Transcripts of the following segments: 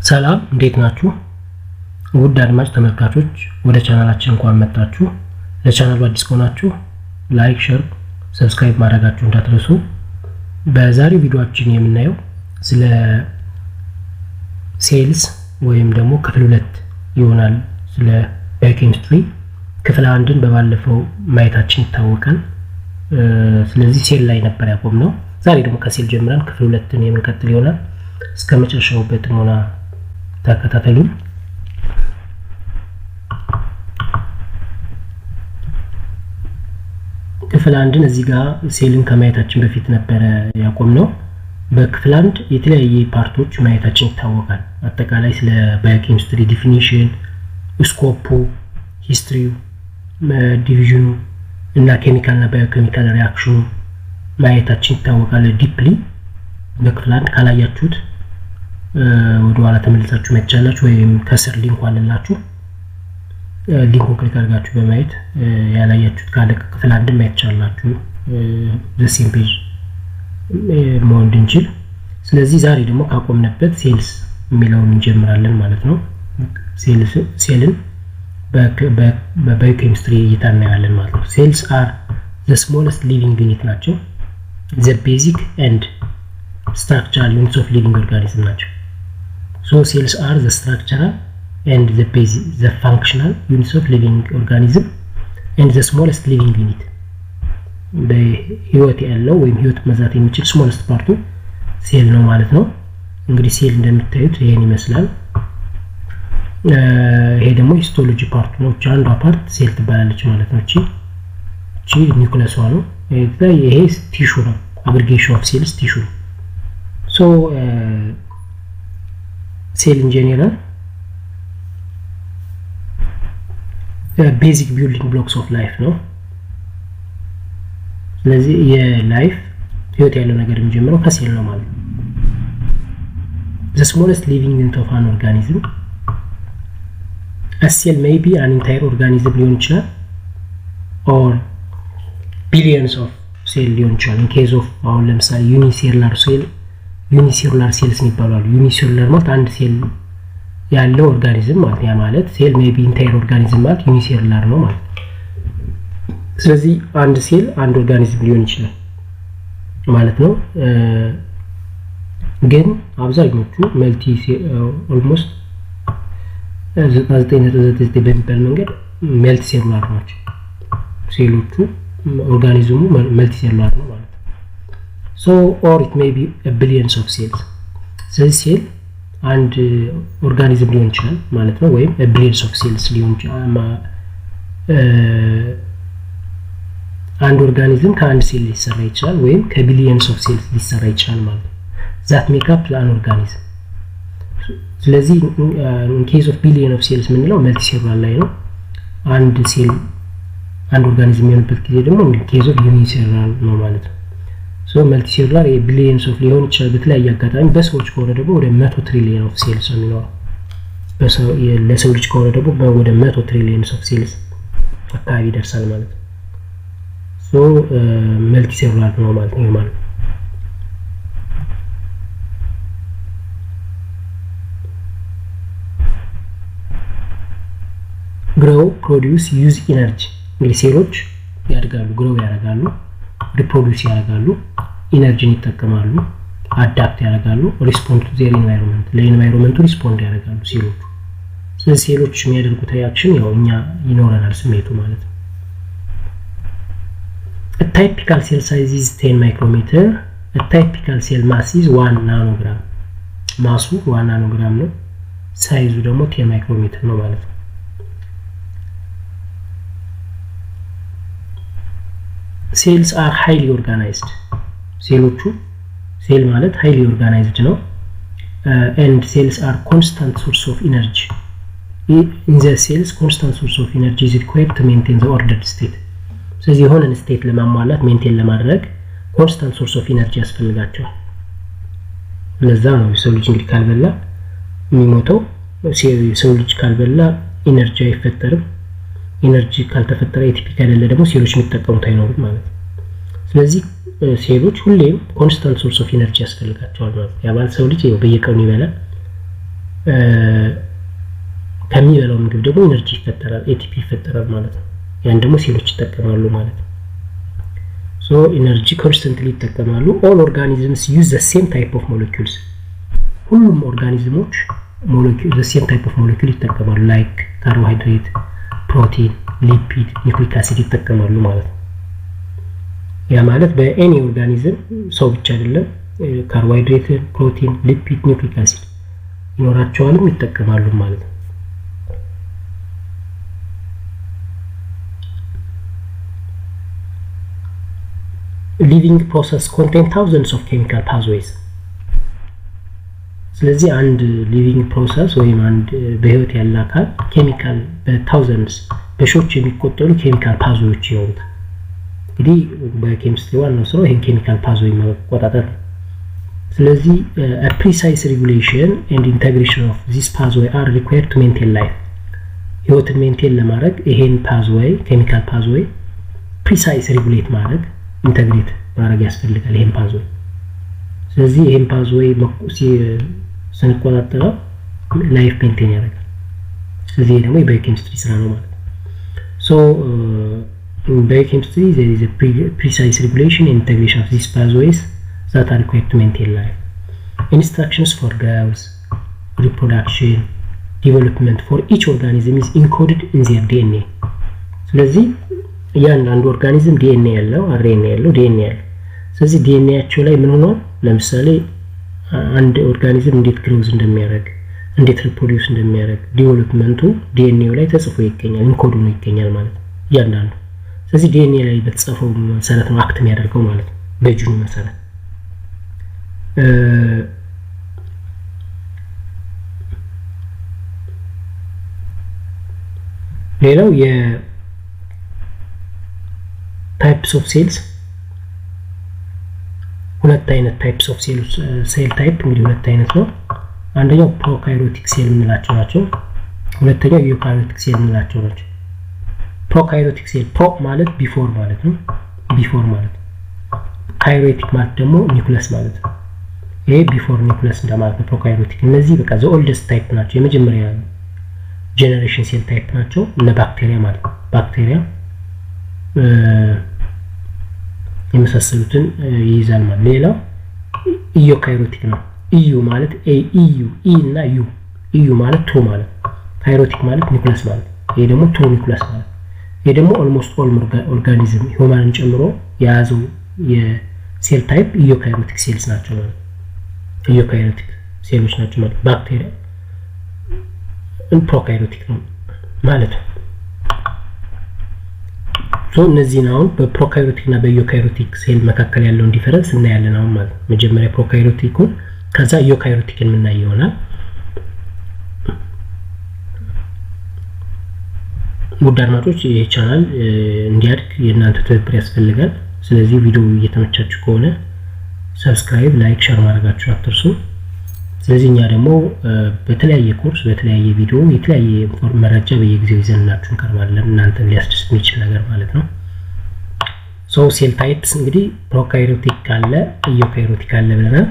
ሰላም እንዴት ናችሁ? ውድ አድማጭ ተመልካቾች ወደ ቻናላችን እንኳን መጣችሁ። ለቻናሉ አዲስ ከሆናችሁ ላይክ፣ ሼር፣ ሰብስክራይብ ማድረጋችሁን እንዳትረሱ። በዛሬው ቪዲዮአችን የምናየው ስለ ሴልስ ወይም ደግሞ ክፍል 2 ይሆናል። ስለ ባዮኬሚስትሪ ክፍል 1ን በባለፈው ማየታችን ይታወቃል። ስለዚህ ሴል ላይ ነበር ያቆምነው። ዛሬ ደግሞ ከሴል ጀምረን ክፍል 2ን የምንቀጥል ይሆናል። እስከ መጨረሻው በጥሞና ተከታተሉ። ክፍል 1ን እዚህ ጋር ሴልን ከማየታችን በፊት ነበር ያቆምነው። በክፍል 1 የተለያየ ፓርቶች ማየታችን ይታወቃል። አጠቃላይ ስለ ባዮኬሚስትሪ ዲፊኒሽን፣ ስኮፑ፣ ሂስትሪው፣ ዲቪዥኑ እና ኬሚካል እና ባዮኬሚካል ሪአክሽኑ ማየታችን ይታወቃል ዲፕሊ። በክፍል 1 ካላያችሁት ወደ ኋላ ተመልሳችሁ መቻላችሁ ወይም ከስር ሊንክ አለላችሁ። ሊንኩን ክሊክ አድርጋችሁ በማየት ያላያችሁት ካለ ክፍል 1 ማየት ይቻላችሁ። ዘሴም ፔጅ መሆን እንድንችል። ስለዚህ ዛሬ ደግሞ ካቆምንበት ሴልስ የሚለውን እንጀምራለን ማለት ነው። ሴልን በባዮኬሚስትሪ እይታ እናያለን ማለት ነው። ሴልስ አር the smallest living unit ናቸው። the basic and structural units of living organism ናቸው። So cells are the structural and the basic, the functional units of living organism and the smallest living unit. በህይወት ያለው ወይም ህይወት መዛት የሚችል smallest ፓርቱ ሴል ነው ማለት ነው። እንግዲህ ሴል እንደምታዩት ይሄን ይመስላል። ይሄ ደግሞ ሂስቶሎጂ ፓርቱ ነው። አንዷ ፓርት ሴል ትባላለች ማለት ነው። እቺ ኒውክለስ ነው። ይሄ ቲሹ ነው። aggregation of cells tissue. So cell in general basic building blocks of life ነው። ስለዚህ የላይፍ ህይወት ያለው ነገር የሚጀምረው ከሴል ነው ማለት ነው። the smallest living unit of an organism, a cell may be an entire organism ሊሆን ይችላል or billions of cell ሊሆን ይችላል። in case of አሁን ለምሳሌ unicellular cell ዩኒሴሉላር ሴልስ ይባላሉ። ዩኒሴሉላር ማለት አንድ ሴል ያለው ኦርጋኒዝም ማለት ያ ማለት ሴል ሜይ ቢ ኢንታየር ኦርጋኒዝም ማለት ዩኒሴሉላር ነው ማለት። ስለዚህ አንድ ሴል አንድ ኦርጋኒዝም ሊሆን ይችላል ማለት ነው። ግን አብዛኞቹ መልቲ ኦልሞስት 99.99 በሚባል መንገድ መልቲ ሴሉላር ናቸው። ሴሎቹ ኦርጋኒዝሙ መልቲ ሴሉላር ነው ማለት ነው። So or it may be a billions of cells. ስለዚህ ሴል አንድ ኦርጋኒዝም ሊሆን ይችላል ማለት ነው። ወይም a billions of cells ሊሆን ይችላል። አንድ ኦርጋኒዝም ከአንድ ሴል ሊሰራ ይችላል ወይም ከቢሊየንስ ኦፍ ሴልስ ሊሰራ ይችላል ማለት ነው። that make up an organism. ስለዚህ in case of billion of cells ምንለው መልቲ ሴሉላር ላይ ነው። አንድ ሴል አንድ ኦርጋኒዝም የሚሆንበት ጊዜ ደግሞ in case of unicellular ነው ማለት ነው። so multicellular billions of ሊሆን ይችላል በተለያየ አጋጣሚ። በሰዎች ከሆነ ደግሞ ወደ 100 ትሪሊየን ኦፍ ሴልስ ነው የሚኖረው። ለሰው ልጅ ከሆነ ደግሞ ወደ 100 ትሪሊየን ኦፍ ሴልስ አካባቢ ይደርሳል ማለት ነው። so multicellular ነው ማለት ነው ማለት grow, produce, use energy። እንግዲህ ሴሎች ያድጋሉ፣ ግሮው ያደርጋሉ፣ ሪፕሮዲዩስ ያደርጋሉ፣ ኢነርጂን ይጠቀማሉ፣ አዳፕት ያደርጋሉ፣ ሪስፖንድ ቱ ዜር ኢንቫይሮንመንት፣ ለኢንቫይሮንመንቱ ሪስፖንድ ያደርጋሉ ሴሎቹ። ስለዚህ ሴሎች የሚያደርጉት ሪአክሽን ያው እኛ ይኖረናል ስሜቱ ማለት ነው። a typical cell size is 10 micrometer. a typical cell mass is 1 nanogram. ማሱ 1 ናኖግራም ነው። ሳይዙ ደግሞ 10 ማይክሮሜትር ነው ማለት ነው። cells are highly organized. ሴሎቹ ሴል ማለት highly organized ነው። and cells are constant source of energy. in the cells constant source of energy is required to maintain the ordered state. ስለዚህ የሆነን ስቴት ለማሟላት ሜንቴን ለማድረግ constant source of energy ያስፈልጋቸዋል። ለዛ ነው የሰው ልጅ እንግዲህ ካልበላ የሚሞተው። የሰው ልጅ ካልበላ ኢነርጂ አይፈጠርም። ኢነርጂ ካልተፈጠረ ኤቲፒ ከሌለ ደግሞ ሴሎች የሚጠቀሙት አይኖርም ማለት ነው። ስለዚህ ሴሎች ሁሌም ኮንስታንት ሶርስ ኦፍ ኢነርጂ ያስፈልጋቸዋል ማለት ነው። ያባል ሰው ልጅ በየቀኑ ይበላል ከሚበላው ምግብ ደግሞ ኢነርጂ ይፈጠራል ATP ይፈጠራል ማለት ነው ያን ደግሞ ሴሎች ይጠቀማሉ ማለት ነው so energy constantly ይጠቀማሉ all organisms use the same type of molecules ሁሉም ኦርጋኒዝሞች molecule the same type of molecule ይጠቀማሉ like carbohydrate protein lipid nucleic acid ይጠቀማሉ ማለት ነው ያ ማለት በኤኒ ኦርጋኒዝም ሰው ብቻ አይደለም ካርቦሃይድሬት ፕሮቲን ሊፒድ ኒውክሊክ አሲድ ይኖራቸዋልም ይጠቀማሉ ማለት ነው living process contain thousands of chemical pathways ስለዚህ አንድ living process ወይም አንድ በህይወት ያለ አካል ኬሚካል በthousands በሺዎች የሚቆጠሩ ኬሚካል ፓዝዌዎች ይኖሩታል እንግዲህ በኬሚስትሪ ዋናው ስራው ይሄን ኬሚካል ፓዝዌይ መቆጣጠር ስለዚህ a precise regulation and integration of this pathway are required to maintain life ህይወትን ሜንቴን ለማድረግ ይሄን ፓዝዌይ ኬሚካል ፓዝዌይ precise regulate ማድረግ ኢንተግሬት ማድረግ ያስፈልጋል ይሄን ፓዝዌይ ስለዚህ ይሄን ፓዝዌይ ስንቆጣጠረው ላይፍ ሜንቴን ያደርጋል ስለዚህ ደግሞ በኬሚስትሪ ስራ ነው ማለት so in biochemistry there is a precise regulation and integration of these pathways that are required to maintain life instructions for growth reproduction development for each organism is encoded in their DNA ስለዚህ ያንዳንዱ ኦርጋኒዝም DNA ያለው RNA ያለው DNA ያለው ስለዚህ DNA ያቸው ላይ ምን ሆኖ ለምሳሌ አንድ ኦርጋኒዝም እንዴት ግሮዝ እንደሚያደርግ እንዴት ሪፕሮዲዩስ እንደሚያደርግ ዲቨሎፕመንቱ DNA ላይ ተጽፎ ይገኛል ኢንኮድ ሆኖ ይገኛል ማለት ያንዳንዱ ስለዚህ DNA ላይ በተጻፈው መሰረት ነው አክት የሚያደርገው ማለት በጂኑ መሰረት ሌላው types of cells ሁለት አይነት types of cells cell type እንግዲህ ሁለት አይነት ነው አንደኛው ፕሮካሪዮቲክ ሴል እንላቸው ናቸው ሁለተኛው ዩካሪዮቲክ ሴል እንላቸው ናቸው ፕሮካሪዮቲክ ሴል ፕሮ ማለት ቢፎር ማለት ነው ቢፎር ማለት ካሪዮቲክ ማለት ደግሞ ኒኩለስ ማለት ነው ይሄ ቢፎር ኒኩለስ እንደማለት ነው ፕሮካሪዮቲክ እነዚህ በቃ ዘ ኦልደስት ታይፕ ናቸው የመጀመሪያ ጄነሬሽን ሴል ታይፕ ናቸው እነ ባክቴሪያ ማለት ባክቴሪያ የመሳሰሉትን ይይዛል ማለት ሌላው ኢዩካሪዮቲክ ነው ኢዩ ማለት ኢዩ ኢ እና ዩ ኢዩ ማለት ቱ ማለት ካሪዮቲክ ማለት ኒኩለስ ማለት ይሄ ደግሞ ቱ ኒኩለስ ማለት ይሄ ደግሞ ኦልሞስት ኦል ኦርጋኒዝም ሂውማንን ጨምሮ የያዘው የሴል ታይፕ ኢዩካሪዮቲክ ሴልስ ናቸው ማለት ኢዩካሪዮቲክ ሴሎች ናቸው ማለት ባክቴሪያ ፕሮካሪዮቲክ ነው ማለት ነው ሶ እነዚህ ነው በፕሮካሪዮቲክ እና በዩካሪዮቲክ ሴል መካከል ያለውን ዲፈረንስ እናያለን አሁን ማለት መጀመሪያ ፕሮካሪዮቲኩን ከዛ ዩካሪዮቲክን እናይ ይሆናል ውድ አድማጮች ይሄ ቻናል እንዲያድግ የእናንተ ትብብር ያስፈልጋል ስለዚህ ቪዲዮ እየተመቻችሁ ከሆነ ሰብስክራይብ ላይክ ሼር ማድረጋችሁ አትርሱ ስለዚህ እኛ ደግሞ በተለያየ ኮርስ በተለያየ ቪዲዮ የተለያየ መረጃ በየጊዜው ይዘንላችሁ እንቀርባለን እናንተን ሊያስደስት የሚችል ነገር ማለት ነው ሶ ሴል ታይፕስ እንግዲህ ፕሮካሪዮቲክ ካለ ዩካሪዮቲክ ካለ ብለናል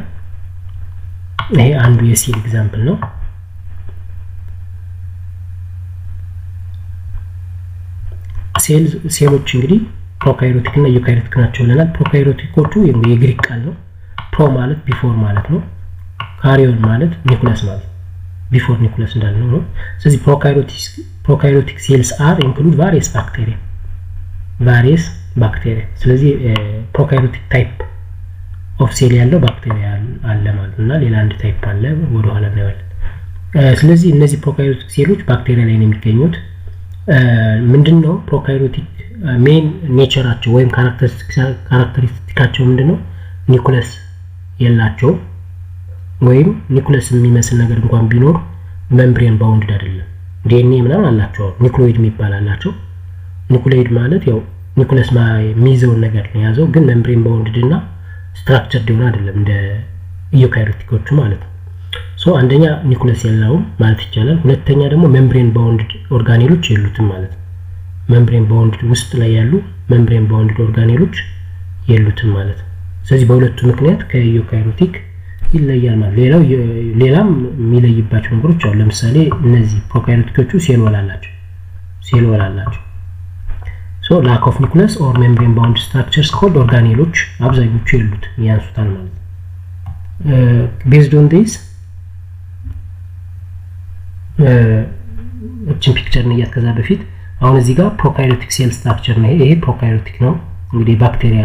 ይሄ አንዱ የሴል ኤግዛምፕል ነው ሴሎች እንግዲህ ፕሮካሪዮቲክ እና ዩካሪዮቲክ ናቸው ብለናል ፕሮካሪዮቲኮቹ የግሪክ ቃል ነው ፕሮ ማለት ቢፎር ማለት ነው ካሪዮን ማለት ኒኩለስ ማለት ቢፎር ኒኩለስ እንዳልነው ነው ስለዚህ ፕሮካሪዮቲክ ሴልስ አር ኢንክሉድ ቫሪየስ ባክቴሪያ ስለዚህ ፕሮካሪዮቲክ ታይፕ ኦፍ ሴል ያለው ባክቴሪያ አለ ማለት እና ሌላ አንድ ታይፕ አለ ወደ ኋላ እናያለን ስለዚህ እነዚህ ፕሮካሪዮቲክ ሴሎች ባክቴሪያ ላይ ነው የሚገኙት ምንድነው ፕሮካሪዮቲክ ሜን ኔቸራቸው ወይም ካራክተሪስቲካቸው ምንድነው ኒኩለስ የላቸው ወይም ኒኩለስ የሚመስል ነገር እንኳን ቢኖር ሜምብሬን ባውንድድ አይደለም ዲኤንኤ ምናምን አላቸው ኒኩሎይድ የሚባል አላቸው ኒኩሎይድ ማለት ያው ኒኩለስ የሚይዘው ነገር ነው ያዘው ግን ሜምብሬን ባውንድድ እና ስትራክቸርድ ሆነ አይደለም እንደ ዩካሪዮቲኮቹ ማለት ነው ሶ አንደኛ ኒኩለስ ያለው ማለት ይቻላል ሁለተኛ ደግሞ ሜምብሬን ባውንድድ ኦርጋኔሎች የሉትም ማለት ነው ሜምብሬን ባውንድድ ውስጥ ላይ ያሉ ሜምብሬን ባውንድድ ኦርጋኔሎች የሉትም ማለት ነው ስለዚህ በሁለቱ ምክንያት ከዩካሪዮቲክ ይለያል ማለት ሌላም የሚለይባቸው ነገሮች አሉ። ለምሳሌ እነዚህ ፕሮካሪዮቲኮቹ ሴል ወል አላቸው። ሶ ላክ ኦፍ ኒኩለስ ኦር ሜምብሬን ባውንድ ስትራክቸርስ ኮልድ ኦርጋኔሎች አብዛኞቹ የሉት ያንሱታል ማለት ነው። ቤዝድ ኦን ዲስ እቺን ፒክቸር ነው ያስከዛ በፊት አሁን እዚህ ጋር ፕሮካሪዮቲክ ሴል ስትራክቸር ነው። ይሄ ፕሮካሪዮቲክ ነው እንግዲህ ባክቴሪያ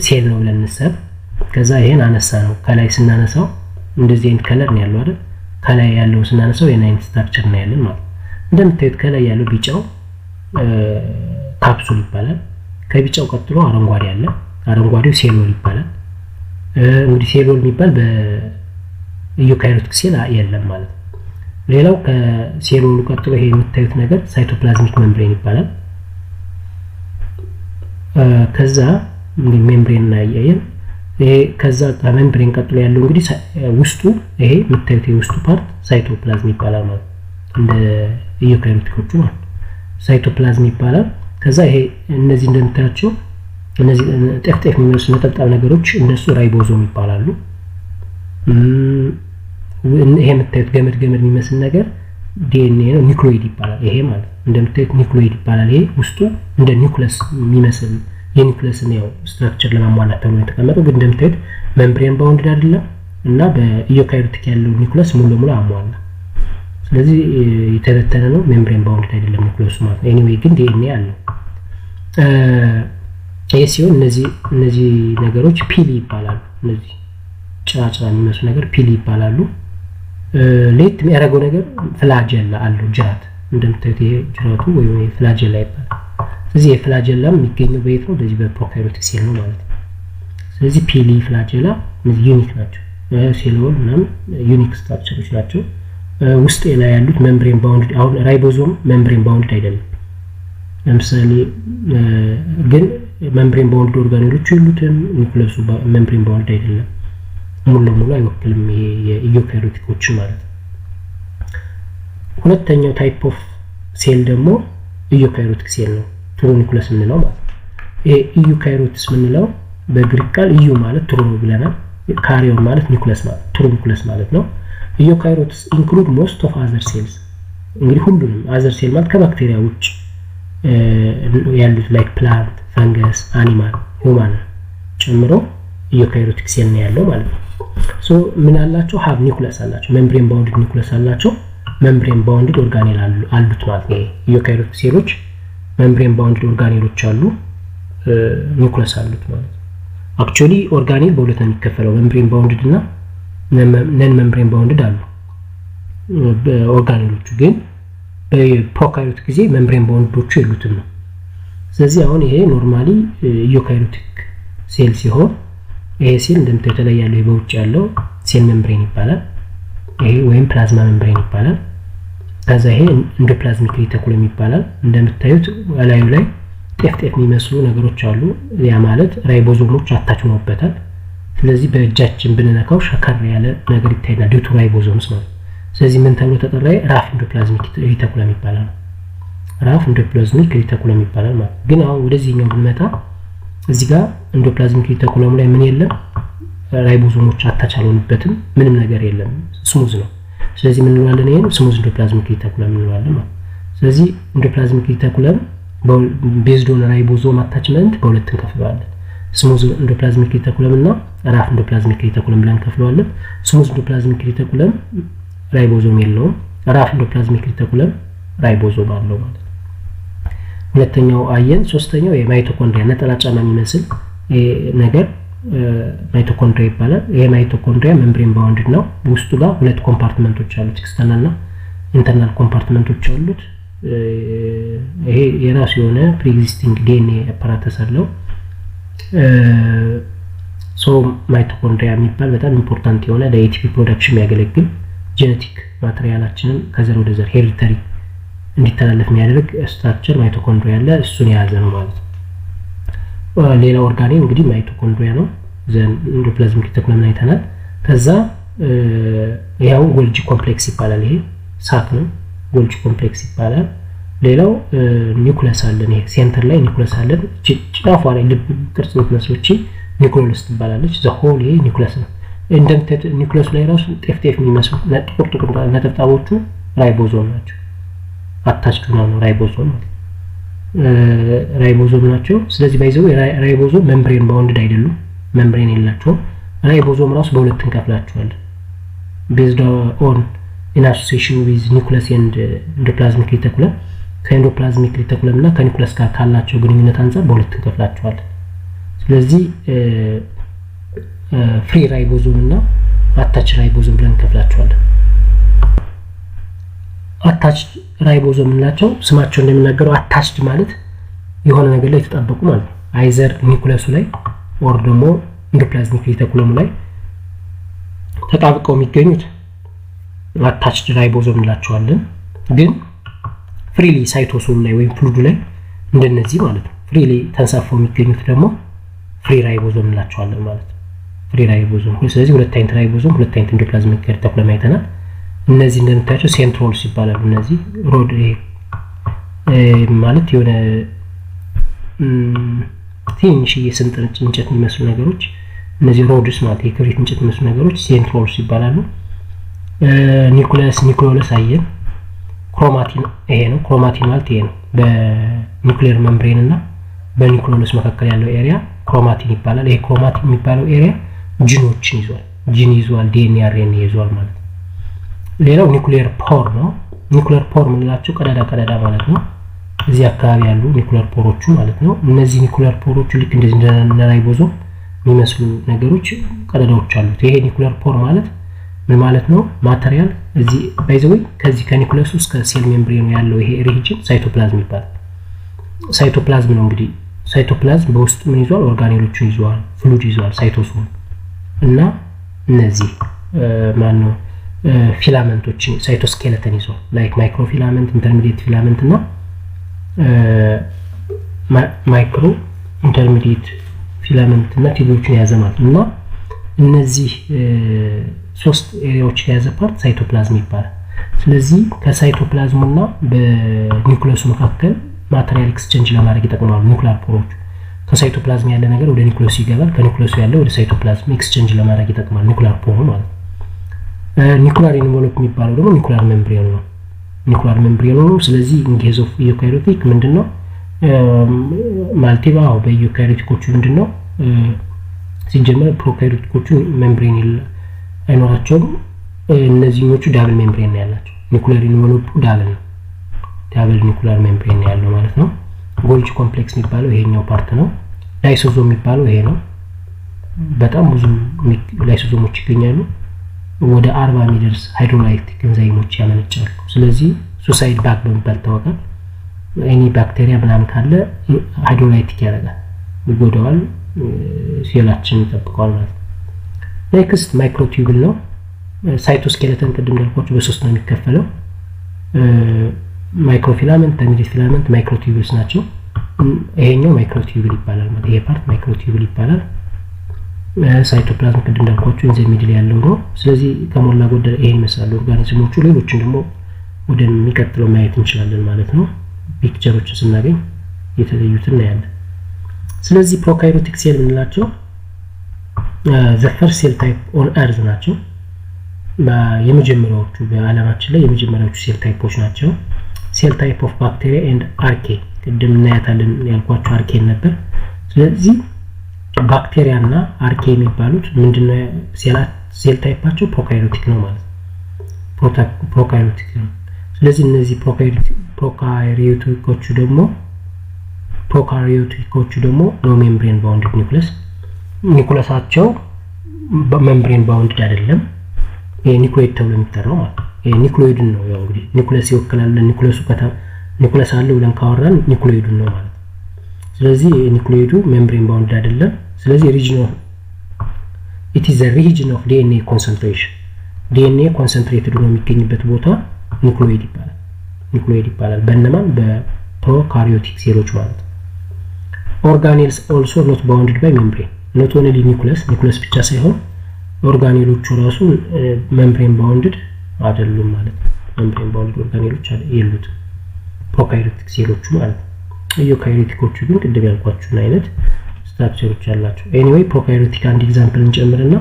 ሴል ነው ብለን እንሰብ። ከዛ ይሄን አነሳ ነው ከላይ ስናነሳው እንደዚህ አይነት ከለር ነው ያለው አይደል? ከላይ ያለው ስናነሳው የና አይነት ስትራክቸር ነው ያለን ማለት እንደምታዩት ከላይ ያለው ቢጫው ካፕሱል ይባላል። ከቢጫው ቀጥሎ አረንጓዴ አለ። አረንጓዴው ሴል ወል ይባላል። እንግዲህ ሴል ወል የሚባል በዩካሪዮቲክ ሴል የለም ማለት ነው። ሌላው ከሴል ወሉ ቀጥሎ ይሄ የምታዩት ነገር ሳይቶፕላዝሚክ ሜምብሬን ይባላል። ከዛ ሜምብሬን እና ያየን ይሄ ከዛ ከሜምብሬን ቀጥሎ ያለው እንግዲህ ውስጡ ይሄ የምታዩት የውስጡ ፓርት ሳይቶፕላዝም ይባላል ማለት እንደ ዩካሪዮቲኮቹ ማለት ሳይቶፕላዝም ይባላል። ከዛ ይሄ እነዚህ እንደምታያቸው እነዚህ ጠፍጠፍ የሚመስሉ ነጠብጣብ ነገሮች እነሱ ራይቦዞም ይባላሉ። ይሄ የምታዩት ገመድ የሚመስል ነገር ዲኤንኤ ነው፣ ኒውክሊዮይድ ይባላል። ይሄ ማለት እንደምታዩት ኒውክሊዮይድ ይባላል። ይሄ ውስጡ እንደ ኒውክለስ የሚመስል የኒውክለስን ያው ስትራክቸር ለማሟላት ተብሎ የተቀመጠው ግን እንደምታዩት ሜምብሬን ባውንድ አይደለም እና በዩካሪዮቲክ ያለው ኒውክለስ ሙሉ ለሙሉ አሟላ። ስለዚህ የተበተነ ነው፣ ሜምብሬን ባውንድ አይደለም ኒውክለሱ ማለት ነው። ኤኒዌይ ግን ዲኤንኤ አለው። ይሄ ሲሆን እነዚህ ነገሮች ፒሊ ይባላሉ። እነዚህ ጭራጭራ የሚመስሉ ነገር ፒሊ ይባላሉ። ሌት የሚያደርገው ነገር ፍላጀላ አለው ጅራት እንደምታዩት ይሄ ጅራቱ ወይም ፍላጀላ ይባላል። ስለዚህ የፍላጀላ የሚገኘው በየት ነው? በዚህ በፕሮካሪዮቲክ ሴል ነው ማለት ነው። ስለዚህ ፒሊ ፍላጀላ እነዚህ ዩኒክ ናቸው። ሴል ወል ምናምን ዩኒክ ስትራክቸሮች ናቸው። ውስጥ ላይ ያሉት ሜምብሬን ባውንድ አሁን ራይቦዞም ሜምብሬን ባውንድ አይደለም። ለምሳሌ ግን ሜምብሬን ባውንድ ኦርጋኔሎች የሉትም። ኒውክለሱ ሜምብሬን ባውንድ አይደለም፣ ሙሉ ለሙሉ አይወክልም ይሄ የዩካሪዮቲኮች ማለት ነው። ሁለተኛው ታይፕ ኦፍ ሴል ደግሞ ዩካሪዮቲክ ሴል ነው፣ ትሩ ኒውክለስ የምንለው ማለት ነው። ይሄ ዩካሪዮቲስ የምንለው በግሪክ ቃል ዩ ማለት ትሩ ነው ብለናል። ካሪዮን ማለት ኒውክለስ ማለት ትሩ ኒውክለስ ማለት ነው። ዩካሪዮቲስ ኢንክሉድ ሞስት ኦፍ አዘር ሴልስ እንግዲህ ሁሉንም አዘር ሴል ማለት ከባክቴሪያ ውጭ ያሉት ላይክ ፕላንት፣ ፈንገስ፣ አኒማል፣ ሁማን ጨምሮ ዩካሪዮቲክ ሴል ነው ያለው ማለት ነው። ሶ ምን አላቸው? ሀብ ኒውክለስ አላቸው፣ ሜምብሬን ባውንድድ ኒውክለስ አላቸው፣ ሜምብሬን ባውንድድ ኦርጋኔል አሉት ማለት ነው። ዩካሪዮቲክ ሴሎች ሜምብሬን ባውንድድ ኦርጋኔሎች አሉ፣ ኒውክለስ አሉት ማለት ነው። አክቹአሊ ኦርጋኔል በሁለት ነው የሚከፈለው፣ ሜምብሬን ባውንድድ እና ነን ሜምብሬን ባውንድድ አሉ። ኦርጋኔሎቹ ግን በፕሮካሪዮቲክ ጊዜ ሜምብሬን ባውንዶቹ የሉትም ነው። ስለዚህ አሁን ይሄ ኖርማሊ ዩካሪዮቲክ ሴል ሲሆን ይሄ ሴል እንደምታዩት ላይ ያለው በውጭ ያለው ሴል ሜምብሬን ይባላል። ይሄ ወይም ፕላዝማ ሜምብሬን ይባላል። ከዛ ይሄ ኢንዶፕላዝሚክ ሪቲኩለም ይባላል። እንደምታዩት ላዩ ላይ ጤፍ የሚመስሉ ነገሮች አሉ። ያ ማለት ራይቦዞሞች አታች ሆነውበታል። ስለዚህ በእጃችን ብንነካው ሸከር ያለ ነገር ይታያል፣ ዲቱ ራይቦዞምስ ማለት። ስለዚህ ምን ተብሎ ተጠራ? ራፍ ኢንዶፕላዝሚክ ሪቲኩለም ይባላል። ራፍ ኢንዶፕላዝሚክ ሪቲኩለም ይባላል ማለት። ግን አሁን ወደዚህኛው ብንመጣ እዚህ ጋር ኢንዶፕላዝሚክ ሪቲኩለም ላይ ምን የለም? ራይቦዞሞች አታች አልሆኑበትም፣ ምንም ነገር የለም፣ ስሙዝ ነው። ስለዚህ ምን እንለዋለን? ይሄን ስሙዝ ኢንዶፕላዝሚክ ሪቲኩለም እንለዋለን ማለት። ስለዚህ ኢንዶፕላዝሚክ ሪቲኩለም ቤዝድ ኦን ራይቦዞም አታችመንት በሁለት እንከፍለዋለን። ስሙዝ ኢንዶፕላዝሚክ ሪቲኩለም እና ራፍ ኢንዶፕላዝሚክ ሪቲኩለም ብለን እንከፍለዋለን። ስሙዝ ኢንዶፕላዝሚክ ሪቲኩለም ራይቦዞም የለውም፣ ራፍ ኢንዶፕላዝሚክ ሪቲኩለም ራይቦዞም አለው ማለት ነው። ሁለተኛው አየን። ሶስተኛው የማይቶኮንድሪያ ነጠላ ጫማ የሚመስል ነገር ማይቶኮንድሪያ ይባላል። ይሄ ማይቶኮንድሪያ ሜምብሬን ባውንድድ ነው። ውስጡ ጋር ሁለት ኮምፓርትመንቶች አሉት፣ ኤክስተርናል እና ኢንተርናል ኮምፓርትመንቶች አሉት። ይሄ የራሱ የሆነ ፕሪኤግዚስቲንግ ዲኤንኤ አፓራተስ አለው። ሶ ማይቶኮንድሪያ የሚባል በጣም ኢምፖርታንት የሆነ ለኤቲፒ ፕሮዳክሽን የሚያገለግል ጄኔቲክ ማቴሪያላችንን ከዘር ወደ ዘር ሄሪዲተሪ እንዲተላለፍ የሚያደርግ ስትራክቸር ማይቶኮንድሪያ አለ። እሱን የያዘ ነው ማለት ነው። ሌላ ኦርጋኔል እንግዲህ ማይቶኮንድሪያ ነው። ዘን ኢንዶፕላዝሚክ ሪቲኩለም አይተናል። ከዛ ያው ጎልጂ ኮምፕሌክስ ይባላል። ይሄ ሳክ ነው፣ ጎልጂ ኮምፕሌክስ ይባላል። ሌላው ኒውክለስ አለን። ይሄ ሴንተር ላይ ኒውክለስ አለን። ጫፏ ላይ ልብ ቅርጽ የምትመስለው ኒውክሊየስ ትባላለች። ዘ ሆል ይሄ ኒውክለስ ነው። እንደምታዩት ኒውክለሱ ላይ ራሱ ጤፍ የሚመስሉ ጥቁር ነጠብጣቦቹ ራይቦዞም ናቸው። አታችድ ነው ራይቦዞም ናቸው። ስለዚህ ባይዘው ራይቦዞም ሜምብሬን ባውንድድ አይደሉም፣ ሜምብሬን የላቸውም። ራይቦዞም ራሱ በሁለት እንከፍላቸዋለን based on in association with nucleus and endoplasmic reticulum ከኤንዶፕላዝሚክ ሪቲኩለም እና ከኒውክለስ ጋር ካላቸው ግንኙነት አንፃር በሁለት እንከፍላቸዋለን። ስለዚህ ፍሪ ራይቦዞም እና አታች ራይቦዞም ብለን እንከፍላቸዋለን። አታችድ ራይቦዞም እንላቸው ስማቸው እንደሚናገረው አታችድ ማለት የሆነ ነገር ላይ ተጣበቁ ማለት ነው። አይዘር ኒውክለሱ ላይ ኦር ደግሞ ኤንዶፕላዝሚክ ሪቲኩለሙ ላይ ተጣብቀው የሚገኙት አታችድ ራይቦዞም እንላቸዋለን። ግን ፍሪሊ ሳይቶሶል ላይ ወይም ፍሉዱ ላይ እንደነዚህ ማለት ነው ፍሪሊ ተንሳፈው የሚገኙት ደግሞ ፍሪ ራይቦዞም እንላቸዋለን ማለት ነው። ፍሪ ራይቦዞም። ስለዚህ ሁለት አይነት ራይቦዞም፣ ሁለት አይነት ኤንዶፕላዝሚክ ሪቲኩለም አይተናል። እነዚህ እንደምታያቸው ሴንትሮልስ ይባላሉ። እነዚህ ሮድ ማለት የሆነ ትንሽ የስንጥር እንጨት የሚመስሉ ነገሮች እነዚህ ሮድስ ማለት የክብሪት እንጨት የሚመስሉ ነገሮች ሴንትሮልስ ይባላሉ። ኒውክሊዮለስ አየን። ክሮማቲን ይሄ ነው። ክሮማቲን ማለት ይሄ ነው። በኒውክሊየር ሜምብሬን እና በኒውክሊዮለስ መካከል ያለው ኤሪያ ክሮማቲን ይባላል። ይሄ ክሮማቲን የሚባለው ኤሪያ ጂኖችን ይዟል። ጂን ይዟል፣ ዲኤንኤ አርኤንኤ ይዟል ማለት ነው። ሌላው ኒውክሊየር ፖር ነው። ኒውክሊየር ፖር የምንላቸው ቀዳዳ ማለት ነው። እዚህ አካባቢ ያሉ ኒውክሊየር ፖሮቹ ማለት ነው። እነዚህ ኒውክሊየር ፖሮቹ ልክ እንደዚህ እንደ ራይቦዞም የሚመስሉ ነገሮች ቀዳዳዎች አሉት። ይሄ ኒውክሊየር ፖር ማለት ምን ማለት ነው? ማቴሪያል እዚህ ባይዘው ከዚህ ከኒውክለሱ እስከ ሴል ሜምብሬኑ ያለው ይሄ ሪጅን ሳይቶፕላዝም ይባላል። ሳይቶፕላዝም ነው እንግዲህ። ሳይቶፕላዝም በውስጡ ምን ይዟል? ኦርጋኔሎችን ይዟል፣ ፍሉድ ይዟል፣ ሳይቶሶል እና እነዚህ ማነው ፊላመንቶችን ሳይቶስኬለተን ይዟል። ላይክ ማይክሮፊላመንት፣ ኢንተርሚዲየት ፊላመንት እና ማይክሮ ኢንተርሚዲየት ፊላመንት እና ቲቦችን የያዘ ማለት ነው። እና እነዚህ ሶስት ኤሪያዎች የያዘ ፓርት ሳይቶፕላዝም ይባላል። ስለዚህ ከሳይቶፕላዝሙና በኒውክለሱ መካከል ማቴሪያል ኤክስቼንጅ ለማድረግ ይጠቅማሉ ኒውክሊየር ፖሮች። ከሳይቶፕላዝም ያለ ነገር ወደ ኒውክለሱ ይገባል፣ ከኒውክለሱ ያለ ወደ ሳይቶፕላዝም ኤክስቼንጅ ለማድረግ ይጠቅማል ኒውክሊየር ፖሩ ማለት ነው። ኒውክሊየር ኢንቨሎፕ የሚባለው ደግሞ ኒውክሊየር ሜምብሬኑ ነው። ኒውክሊየር ሜምብሬኑ ነው። ስለዚህ ኢንኬዝ ኦፍ ዩካሪዮቲክ ምንድነው ማልቲባ በዩካሪዮቲኮቹ ምንድነው ሲጀመር ፕሮካሪዮቲኮቹ ሜምብሬን አይኖራቸውም። እነዚህኞቹ ዳብል ሜምብሬን ነው ያላቸው። ኒውክሊየር ኢንቨሎፑ ዳብል ነው፣ ዳብል ኒውክሊየር ሜምብሬን ነው ያለው ማለት ነው። ጎልጂ ኮምፕሌክስ የሚባለው ይሄኛው ፓርት ነው። ላይሶዞም የሚባለው ይሄ ነው። በጣም ብዙ ላይሶዞሞች ይገኛሉ። ወደ 40 የሚደርስ ሃይድሮላይቲክ ኤንዛይሞች ያመነጫሉ። ስለዚህ ሱሳይድ ባክ በመባል ይታወቃል። ኤኒ ባክቴሪያ ምናምን ካለ ሃይድሮላይቲክ ያደርጋል፣ ይጎዳዋል፣ ሴላችን ይጠብቀዋል ማለት ነው። ኔክስት ማይክሮቲዩብል ነው። ሳይቶስኬለተን ቅድም እንዳልኳችሁ በሶስት ነው የሚከፈለው። ማይክሮፊላመንት፣ ኢንተርሚዲየት ፊላመንት፣ ማይክሮቲዩብልስ ናቸው። ይሄኛው ማይክሮቲዩብል ይባላል ማለት ይሄ ፓርት ማይክሮቲዩብል ይባላል። ሳይቶፕላዝም ቅድም እንዳልኳችሁ ኢንዘ ሚድል ያለው ነው። ስለዚህ ከሞላ ጎደል ይሄን ይመስላል ኦርጋኒዝሞቹ። ሌሎችን ደግሞ ወደሚቀጥለው ማየት እንችላለን ማለት ነው። ፒክቸሮችን ስናገኝ የተለዩትን እናያለን። ስለዚህ ፕሮካሪዮቲክ ሴል የምንላቸው ዘ ፈርስት ሴል ታይፕ ኦን ኤርዝ ናቸው። የመጀመሪያዎቹ በዓለማችን ላይ የመጀመሪያዎቹ ሴል ታይፖች ናቸው። ሴል ታይፕ ኦፍ ባክቴሪያ ኤንድ አርኬ ቅድም እናያታለን ያልኳቸው አርኬን ነበር። ስለዚህ ባክቴሪያ እና አርኬ የሚባሉት ምንድነው? ሴል ታይፓቸው ፕሮካሪዮቲክ ነው ማለት ነው። ፕሮካሪዮቲክ ነው። ስለዚህ እነዚህ ፕሮካሪዮቲኮቹ ደግሞ ኖ ሜምብሬን ባውንድድ ኒውክለሳቸው ሜምብሬን ባውንድድ አይደለም። ይሄ ኒውክሌድ ተብሎ የሚጠራው ማለት ነው። ይሄ ኒውክሌድን ነው ያው እንግዲህ ኒውክለስ ይወክላል። ኒውክለስ አለ ብለን ካወራን ኒውክሌድን ነው ማለት ነው። ስለዚህ ኒውክሌዱ ሜምብሬን ባውንድድ አይደለም። ስለዚህ it is a region of DNA concentration DNA ኮንሰንትሬትድ ነው የሚገኝበት ቦታ ኒውክሌድ ይባላል። በእነማን በፕሮካሪዮቲክ ሴሎች ማለት ነው። ኦርጋኔልስ also not bounded by membrane not only nucleus ብቻ ሳይሆን ኦርጋኔሎቹ ራሱ ሜምብሬን ባውንድድ አይደሉም ማለት ነው። ሜምብሬን ባውንድድ ኦርጋኔሎች የሉትም ፕሮካሪዮቲክ ሴሎቹ ማለት ነው። ዩካሪዮቲኮቹ ግን ቅድም ያልኳችሁን አይነት ስትራክቸሮች አላቸው። ኤኒዌይ ፕሮካሪዮቲክ አንድ ኤግዛምፕል እንጨምርና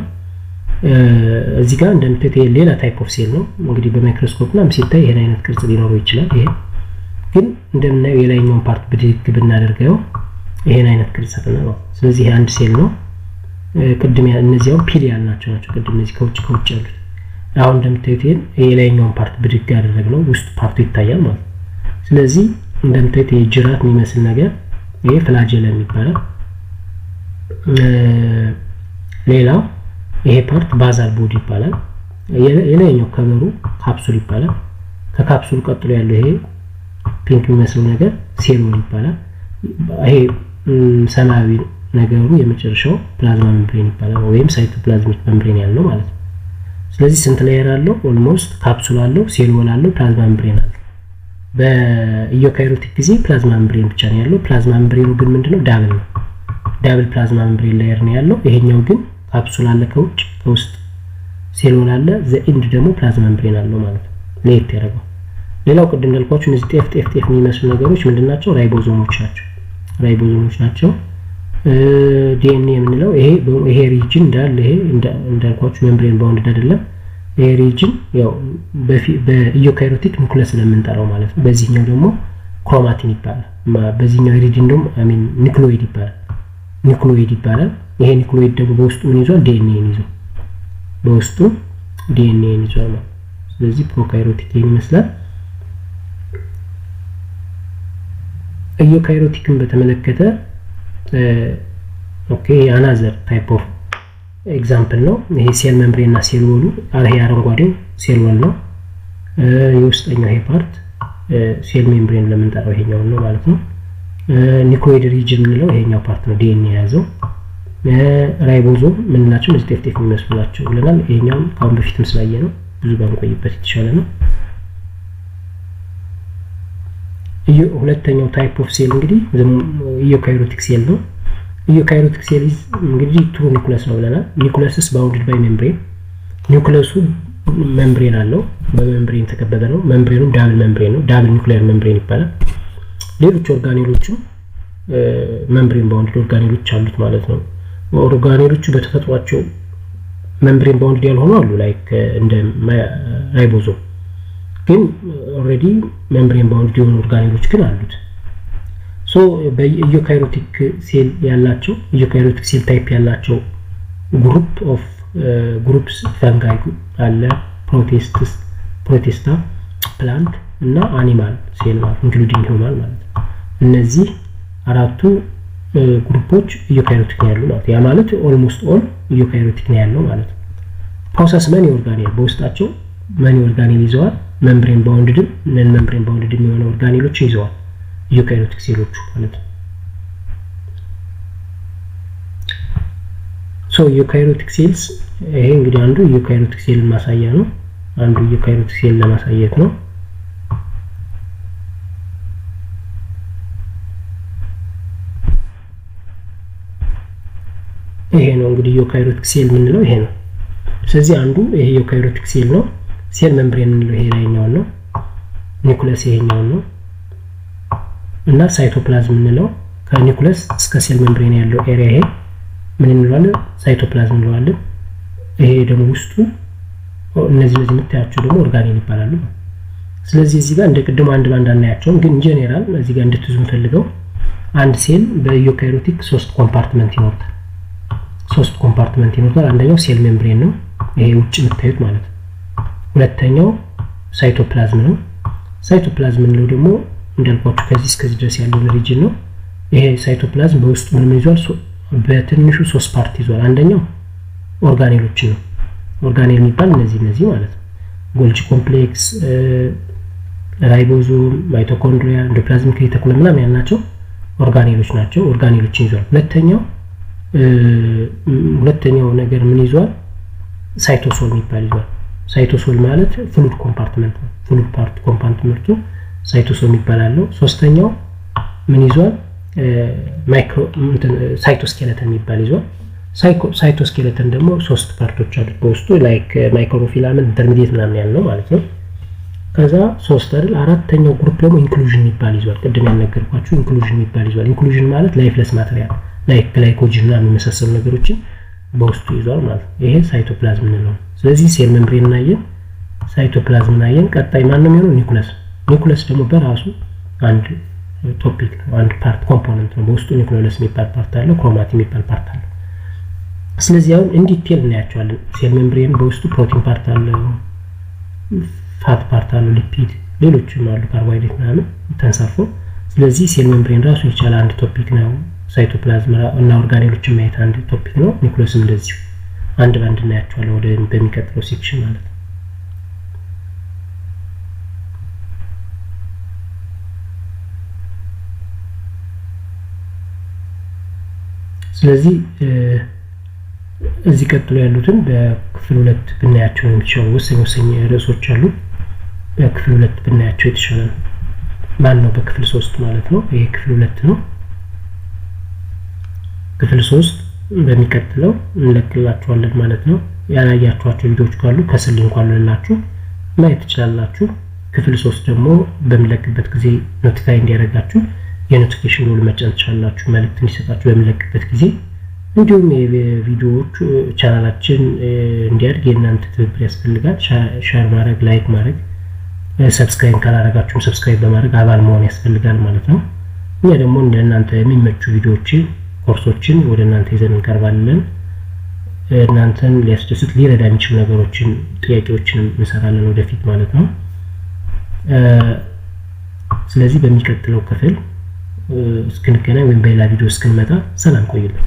እዚህ ጋር እንደምታዩት ሌላ ታይፕ ኦፍ ሴል ነው እንግዲህ በማይክሮስኮፕ እና ሲታይ ይሄን አይነት ቅርጽ ሊኖረው ይችላል። ይሄ ግን እንደምናየው የላይኛውን ፓርት ብድግ ብናደርገው ይሄን አይነት ቅርጽ ነው። ስለዚህ ይሄ አንድ ሴል ነው። ቅድም እነዚያው ፒሊያል ናቸው ቅድም እነዚህ ከውጭ ያሉት። አሁን እንደምታዩት ይሄን የላይኛውን ፓርት ብድግ ያደረግነው ውስጥ ፓርቱ ይታያል ማለት ነው። ስለዚህ እንደምታዩት የጅራት የሚመስል ነገር ይሄ ፍላጀለም ይባላል። ሌላው ይሄ ፓርት ባዛል ቦዲ ይባላል። የላይኛው ከበሩ ካፕሱል ይባላል። ከካፕሱል ቀጥሎ ያለው ይሄ ፒንክ የሚመስለው ነገር ሴል ዎል ይባላል። ይሄ ሰማያዊ ነገሩ የመጨረሻው ፕላዝማ ሜምብሬን ይባላል ወይም ሳይቶፕላዝሚክ ሜምብሬን ያለው ማለት ነው። ስለዚህ ስንት ሌየር አለው? ኦልሞስት ካፕሱል አለው፣ ሴል ዎል አለው፣ ፕላዝማ ሜምብሬን አለው። በኢዩካሪዮቲክ ጊዜ ፕላዝማ ሜምብሬን ብቻ ነው ያለው። ፕላዝማ ሜምብሬኑ ግን ምንድነው? ዳብል ነው። ዳብል ፕላዝማ ሜምብሬን ሌየር ነው ያለው። ይሄኛው ግን ካፕሱል አለ ከውጭ፣ ከውስጥ ሴል ዎል አለ፣ ዘኢንድ ደግሞ ፕላዝማ ሜምብሬን አለው ማለት ነው። ለየት ያደርገው ሌላው ቅድም እንዳልኳችሁ እነዚህ ጤፍ የሚመስሉ ነገሮች ምንድናቸው? ራይቦዞሞች ናቸው። ዲኤንኤ የምንለው ይሄ ሪጅን እንዳለ ይሄ እንዳልኳችሁ ሜምብሬን ባውንድ አይደለም። ይሄ ሪጅን ያው በኢዩካሪዮቲክ ኒኩለስ ስለምንጠራው ማለት ነው። በዚህኛው ደግሞ ክሮማቲን ይባላል። በዚህኛው ሪጅን ደግሞ ኒኩሎይድ ይባላል። ይሄ ኒኩሎይድ ደግሞ በውስጡ ምን ይዟል? ዲኤንኤን ይዟል። በውስጡ ዲኤንኤን ይዟል ማለት። ስለዚህ ፕሮካሪዮቲክ ይመስላል። ኢዩካሪዮቲክን በተመለከተ ኦኬ አናዘር ታይፕ ኦፍ ኤግዛምፕል ነው። ይሄ ሴል ሜምብሬን እና ሴል ዎሉ ይሄ አረንጓዴው ሴል ዎል ነው። የውስጠኛው ይሄ ፓርት ሴል ሜምብሬን ለምንጠራው ይሄኛው ነው ማለት ነው። ኒኩሎይድ ሪጅን የምንለው ይሄኛው ፓርት ነው ዲኤንኤ የያዘው። ራይቦዞም ምንላቸው? እነዚህ ጤፍ የሚመስሉ ናቸው ብለናል። ይሄኛው ካሁን በፊትም ስላየ ነው ብዙ ባንቆይበት የተሻለ ነው። ሁለተኛው ታይፕ ኦፍ ሴል እንግዲህ ኢዩካሪዮቲክ ሴል ነው። ኢዩካሪዮቲክ ሴል እንግዲህ ትሩ ኒኩለስ ነው ብለናል። ኒኩለስስ ባውንድድ ባይ ሜምብሬን። ኒኩለሱ ሜምብሬን አለው፣ በሜምብሬን ተከበበ ነው። ሜምብሬኑ ዳብል ሜምብሬን ነው፣ ዳብል ኒኩሊየር ሜምብሬን ይባላል። ሌሎች ኦርጋኔሎችም ሜምብሬን ባውንድድ ኦርጋኔሎች አሉት ማለት ነው። ኦርጋኔሎቹ በተፈጥሯቸው ሜምብሬን ባውንድድ ያልሆኑ አሉ ላይክ እንደ ራይቦዞም ግን ኦልሬዲ ሜምብሬን ባውንድድ የሆኑ ኦርጋኔሎች ግን አሉት። ሶ በኢዩካሪዮቲክ ሴል ያላቸው ኢዩካሪዮቲክ ሴል ታይፕ ያላቸው ግሩፕስ ፈንጋይ አለ፣ ፕሮቲስታ፣ ፕላንት እና አኒማል ሴል ማለት ኢንክሉዲንግ ሂውማን ማለት ነው። እነዚህ አራቱ ግሩፖች ኢዩካሪዮቲክ ነው ያሉ ማለት ያ ማለት ኦልሞስት ኦል ኢዩካሪዮቲክ ነው ያለው ማለት ነው። ፕሮሰስ መኒ ኦርጋኔል በውስጣቸው መኒ ኦርጋኔል ይዘዋል። ሜምብሬን ባውንድድ ነን ሜምብሬን ባውንድድ የሚሆኑ ኦርጋኔሎች ይዘዋል ኢዩካሪዮቲክ ሴሎቹ ማለት ነው። ሶ ኢዩካሪዮቲክ ሴልስ ይሄ እንግዲህ አንዱ ኢዩካሪዮቲክ ሴል ማሳያ ነው። አንዱ ኢዩካሪዮቲክ ሴል ለማሳየት ነው። ይሄ ነው እንግዲህ ኢዩካሪዮቲክ ሴል የምንለው ይሄ ነው። ስለዚህ አንዱ ይሄ ኢዩካሪዮቲክ ሴል ነው። ሴል ሜምብሬን የምንለው ይሄ ላይኛው ነው። ኒኩለስ ይሄኛው ነው እና ሳይቶፕላዝም የምንለው ከኒኩለስ እስከ ሴል ሜምብሬን ያለው ኤሪያ ይሄ ምን እንለዋለን? ሳይቶፕላዝም እንለዋለን። ይሄ ደግሞ ውስጡ እነዚህ የምታያቸው ደግሞ ኦርጋኔል ይባላሉ። ስለዚህ እዚህ ጋር እንደ ቅድሙ አንድ ባንድ አናያቸውም፣ ግን ጀነራል እዚህ ጋር እንድትዙ ፈልገው አንድ ሴል በኢዩካሪዮቲክ 3 ኮምፓርትመንት ይኖራል። አንደኛው ሴል ሜምብሬን ነው፣ ይሄ ውጭ የምታዩት ማለት ነው። ሁለተኛው ሳይቶፕላዝም ነው። ሳይቶፕላዝም ነው ደግሞ እንዳልኳችሁ ከዚህ እስከዚህ ድረስ ያለው ሪጅን ነው። ይሄ ሳይቶፕላዝም በውስጡ ምን ይዟል? በትንሹ 3 ፓርት ይዟል። አንደኛው ኦርጋኔሎች ነው። ኦርጋኔል የሚባል እነዚህ ማለት ነው። ጎልጂ ኮምፕሌክስ፣ ራይቦዞም፣ ማይቶኮንድሪያ፣ ኤንዶፕላዝሚክ ሬቲኩለም ምናምን ያልናቸው ኦርጋኔሎች ናቸው። ኦርጋኔሎችን ይዟል። ሁለተኛው ነገር ምን ይዟል? ሳይቶሶል የሚባል ይዟል። ሳይቶሶል ማለት ፍሉድ ኮምፓርትመንት ነው። ፍሉድ ፓርት ኮምፓርትመንቱ ሳይቶሶል ይባላል። ሶስተኛው ምን ይዟል? ሳይቶስኬሌተን የሚባል ይዟል። ሳይቶስኬሌተን ደግሞ 3 ፓርቶች አሉት በውስጡ ላይክ ማይክሮፊላመንት ኢንተርሚዲየት ምናምን ያለው ማለት ነው። ከዛ 3 አይደል። አራተኛው ግሩፕ ደግሞ ኢንክሉዥን የሚባል ይዟል። ቅድም ያልነገርኳችሁ ኢንክሉዥን የሚባል ይዟል። ኢንክሉዥን ማለት ላይፍለስ ማቴሪያል ላይክ ግላይኮጅን እና የሚመሳሰሉ ነገሮችን በውስጡ ይዟል ማለት ነው። ይሄ ሳይቶፕላዝም እንለው። ስለዚህ ሴል ሜምብሬን እናየን፣ ሳይቶፕላዝም እናየን። ቀጣይ ማን ነው የሚሆነው? ኒኩለስ። ኒኩለስ ደግሞ በራሱ አንድ ቶፒክ ነው፣ አንድ ፓርት ኮምፖነንት ነው። በውስጡ ኒኩለስ የሚባል ፓርት አለው፣ ክሮማቲን የሚባል ፓርት አለው። ስለዚህ አሁን ኢን ዲቴል እናያቸዋለን። ሴል ሜምብሬን በውስጡ ፕሮቲን ፓርት አለው፣ ፋት ፓርት አለው፣ ሊፒድ፣ ሌሎችም አሉ፣ ካርቦሃይድሬት ምናምን ተንሳፎ። ስለዚህ ሴል ሜምብሬን ራሱ የቻለ አንድ ቶፒክ ነው። ሳይቶፕላዝም እና ኦርጋኔሎችን ማየት አንድ ቶፒክ ነው። ኒኩለስም እንደዚሁ አንድ ባንድ እናያቸዋለን ወደ በሚቀጥለው ሴክሽን ማለት ነው። ስለዚህ እዚህ ቀጥሎ ያሉትን በክፍል 2 ብናያቸው የሚችሉ ወሳኝ ርዕሶች አሉ። በክፍል 2 ብናያቸው የተሻለ ነው። ማን ነው? በክፍል 3 ማለት ነው። ይሄ ክፍል 2 ነው። ክፍል 3 በሚቀጥለው እንለቅላችኋለን ማለት ነው። ያላያችኋቸው ቪዲዮዎች ካሉ ከስር ሊንክ አለላችሁ ማየት ትችላላችሁ። ክፍል 3 ደግሞ በሚለቅበት ጊዜ ኖቲፋይ እንዲያደርጋችሁ የኖቲፊኬሽን ሮል መጫን ትችላላችሁ፣ መልእክት እንዲሰጣችሁ በሚለቅበት ጊዜ። እንዲሁም የቪዲዮዎቹ ቻናላችን እንዲያድግ የእናንተ ትብብር ያስፈልጋል። ሼር ማድረግ፣ ላይክ ማድረግ፣ ሰብስክራይብ ካላደረጋችሁም ሰብስክራይብ በማድረግ አባል መሆን ያስፈልጋል ማለት ነው። እኛ ደግሞ ለእናንተ የሚመቹ ቪዲዮዎችን ኮርሶችን ወደ እናንተ ይዘን እንቀርባለን። እናንተን ሊያስደስት ሊረዳ የሚችሉ ነገሮችን ጥያቄዎችንም እንሰራለን ወደፊት ማለት ነው። ስለዚህ በሚቀጥለው ክፍል እስክንገናኝ ወይም በሌላ ቪዲዮ እስክንመጣ ሰላም ቆዩልን።